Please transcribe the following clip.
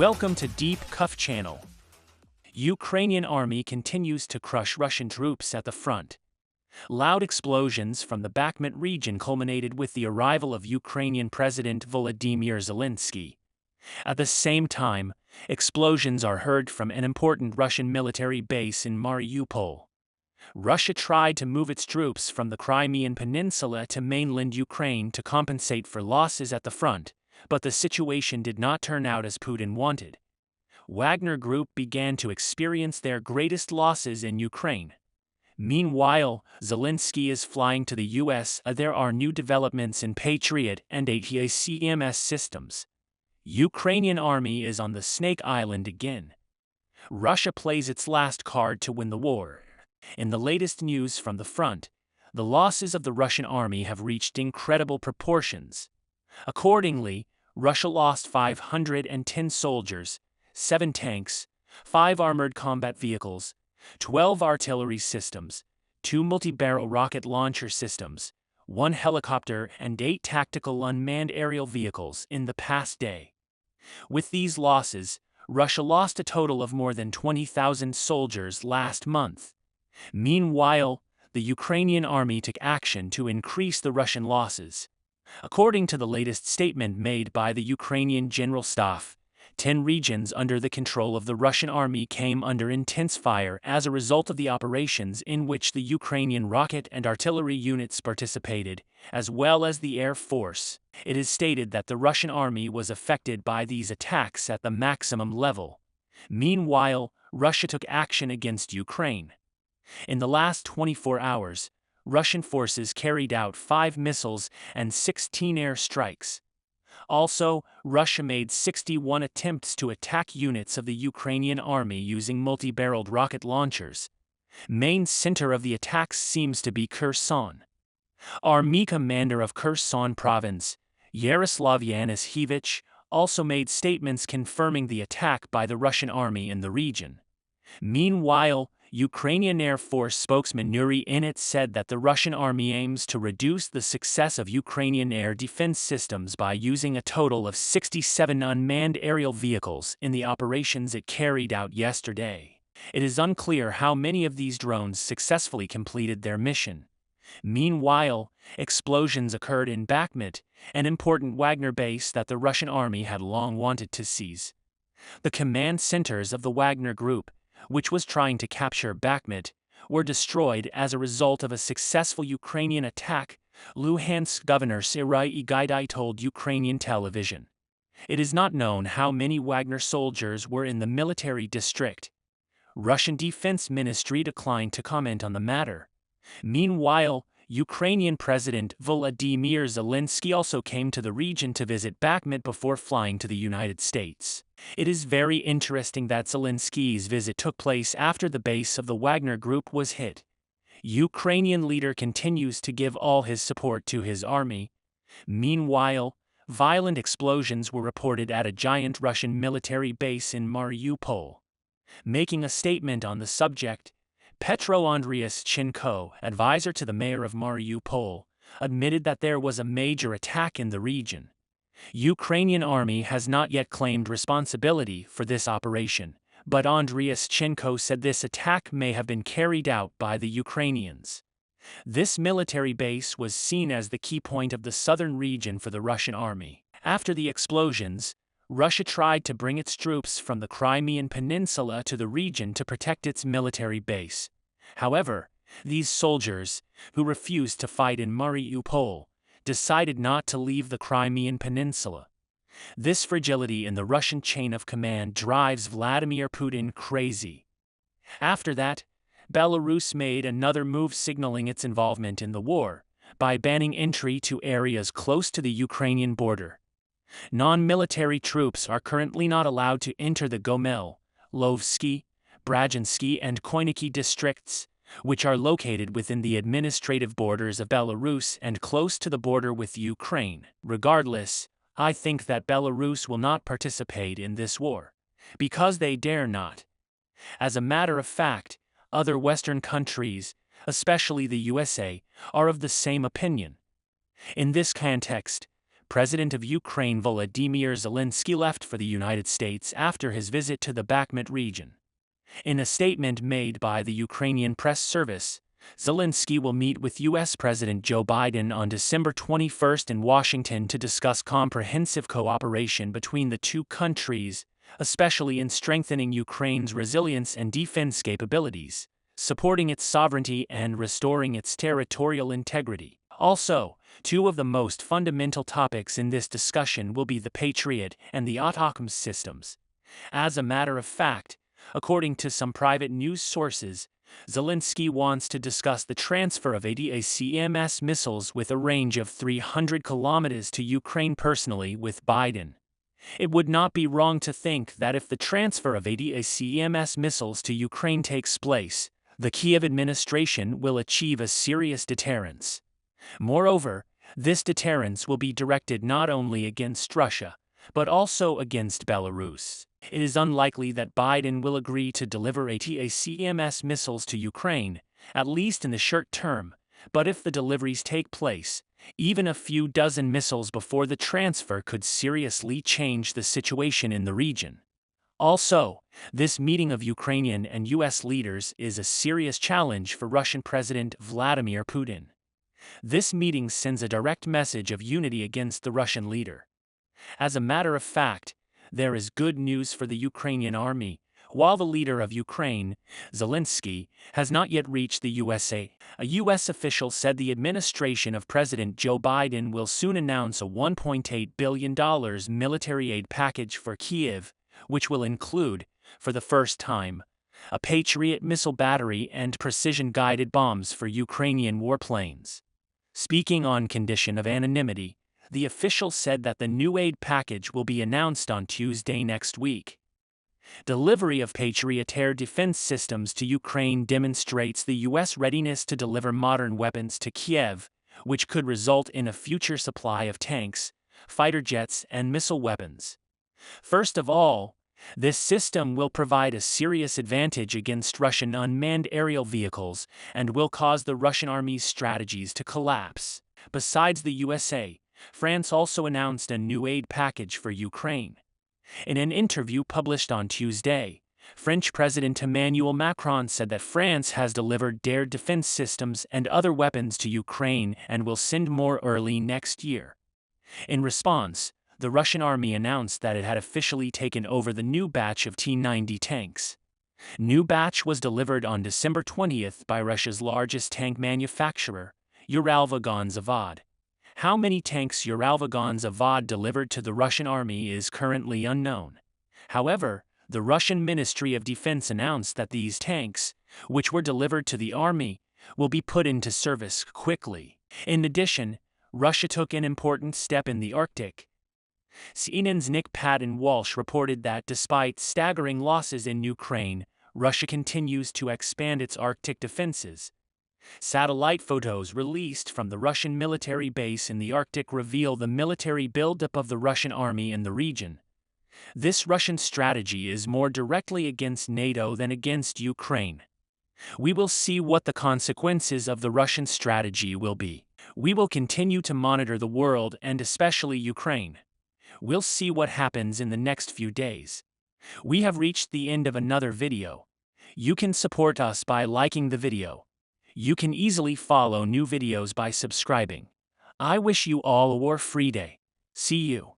Welcome to Deep Cuff Channel. Ukrainian army continues to crush Russian troops at the front. Loud explosions from the Bakhmut region culminated with the arrival of Ukrainian President Volodymyr Zelensky. At the same time, explosions are heard from an important Russian military base in Mariupol. Russia tried to move its troops from the Crimean Peninsula to mainland Ukraine to compensate for losses at the front, but the situation did not turn out as Putin wanted. Wagner Group began to experience their greatest losses in Ukraine. Meanwhile, Zelensky is flying to the U.S. There are new developments in Patriot and ATACMS systems. Ukrainian army is on the Snake Island again. Russia plays its last card to win the war. In the latest news from the front, the losses of the Russian army have reached incredible proportions. Accordingly, Russia lost 510 soldiers, 7 tanks, 5 armored combat vehicles, 12 artillery systems, 2 multi-barrel rocket launcher systems, 1 helicopter and 8 tactical unmanned aerial vehicles in the past day. With these losses, Russia lost a total of more than 20,000 soldiers last month. Meanwhile, the Ukrainian army took action to increase the Russian losses. According to the latest statement made by the Ukrainian General Staff, 10 regions under the control of the Russian army came under intense fire as a result of the operations in which the Ukrainian rocket and artillery units participated, as well as the Air Force. It is stated that the Russian army was affected by these attacks at the maximum level. Meanwhile, Russia took action against Ukraine. In the last 24 hours, Russian forces carried out 5 missiles and 16 air strikes. Also, Russia made 61 attempts to attack units of the Ukrainian army using multi-barreled rocket launchers. Main center of the attacks seems to be Kherson. Army commander of Kherson province, Yaroslav Yanishevich, also made statements confirming the attack by the Russian army in the region. Meanwhile, Ukrainian Air Force spokesman Yuri Init said that the Russian army aims to reduce the success of Ukrainian air defense systems by using a total of 67 unmanned aerial vehicles in the operations it carried out yesterday. It is unclear how many of these drones successfully completed their mission. Meanwhile, explosions occurred in Bakhmut, an important Wagner base that the Russian army had long wanted to seize. The command centers of the Wagner Group, which was trying to capture Bakhmut, were destroyed as a result of a successful Ukrainian attack, Luhansk Governor Serhiy Gaidai told Ukrainian television. It is not known how many Wagner soldiers were in the military district. Russian Defense Ministry declined to comment on the matter. Meanwhile, Ukrainian President Volodymyr Zelensky also came to the region to visit Bakhmut before flying to the United States. It is very interesting that Zelensky's visit took place after the base of the Wagner Group was hit. Ukrainian leader continues to give all his support to his army. Meanwhile, violent explosions were reported at a giant Russian military base in Mariupol. Making a statement on the subject, Petro Andriuschenko, advisor to the mayor of Mariupol, admitted that there was a major attack in the region. Ukrainian army has not yet claimed responsibility for this operation, but Andriuschenko said this attack may have been carried out by the Ukrainians. This military base was seen as the key point of the southern region for the Russian army. After the explosions, Russia tried to bring its troops from the Crimean Peninsula to the region to protect its military base. However, these soldiers, who refused to fight in Mariupol, decided not to leave the Crimean Peninsula. This fragility in the Russian chain of command drives Vladimir Putin crazy. After that, Belarus made another move signaling its involvement in the war by banning entry to areas close to the Ukrainian border. Non-military troops are currently not allowed to enter the Gomel, Lovsky, Brajansky and Koiniki districts, which are located within the administrative borders of Belarus and close to the border with Ukraine. Regardless, I think that Belarus will not participate in this war, because they dare not. As a matter of fact, other Western countries, especially the USA, are of the same opinion. In this context, President of Ukraine Volodymyr Zelensky left for the United States after his visit to the Bakhmut region. In a statement made by the Ukrainian press service, Zelensky will meet with U.S. President Joe Biden on December 21 in Washington to discuss comprehensive cooperation between the two countries, especially in strengthening Ukraine's resilience and defense capabilities, supporting its sovereignty and restoring its territorial integrity. Also, two of the most fundamental topics in this discussion will be the Patriot and the ATACMS systems. As a matter of fact, according to some private news sources, Zelensky wants to discuss the transfer of ATACMS missiles with a range of 300 kilometers to Ukraine personally with Biden. It would not be wrong to think that if the transfer of ATACMS missiles to Ukraine takes place, the Kiev administration will achieve a serious deterrence. Moreover, this deterrence will be directed not only against Russia, but also against Belarus. It is unlikely that Biden will agree to deliver ATACMS missiles to Ukraine, at least in the short term, but if the deliveries take place, even a few dozen missiles before the transfer could seriously change the situation in the region. Also, this meeting of Ukrainian and U.S. leaders is a serious challenge for Russian President Vladimir Putin. This meeting sends a direct message of unity against the Russian leader. As a matter of fact, there is good news for the Ukrainian army. While the leader of Ukraine, Zelensky, has not yet reached the USA, a U.S. official said the administration of President Joe Biden will soon announce a $1.8 billion military aid package for Kyiv, which will include, for the first time, a Patriot missile battery and precision-guided bombs for Ukrainian warplanes. Speaking on condition of anonymity, the official said that the new aid package will be announced on Tuesday next week. Delivery of Patriot air defense systems to Ukraine demonstrates the U.S. readiness to deliver modern weapons to Kiev, which could result in a future supply of tanks, fighter jets, and missile weapons. First of all, this system will provide a serious advantage against Russian unmanned aerial vehicles and will cause the Russian army's strategies to collapse. Besides the USA, France also announced a new aid package for Ukraine. In an interview published on Tuesday, French President Emmanuel Macron said that France has delivered air defense systems and other weapons to Ukraine and will send more early next year. In response, the Russian army announced that it had officially taken over the new batch of T-90 tanks. New batch was delivered on December 20th by Russia's largest tank manufacturer, Uralvagon Zavod. How many tanks Uralvagon Zavod delivered to the Russian army is currently unknown. However, the Russian Ministry of Defense announced that these tanks, which were delivered to the army, will be put into service quickly. In addition, Russia took an important step in the Arctic. CNN's Nick Patton-Walsh reported that despite staggering losses in Ukraine, Russia continues to expand its Arctic defenses. Satellite photos released from the Russian military base in the Arctic reveal the military buildup of the Russian army in the region. This Russian strategy is more directly against NATO than against Ukraine. We will see what the consequences of the Russian strategy will be. We will continue to monitor the world and especially Ukraine. We'll see what happens in the next few days. We have reached the end of another video. You can support us by liking the video. You can easily follow new videos by subscribing. I wish you all a war-free day. See you.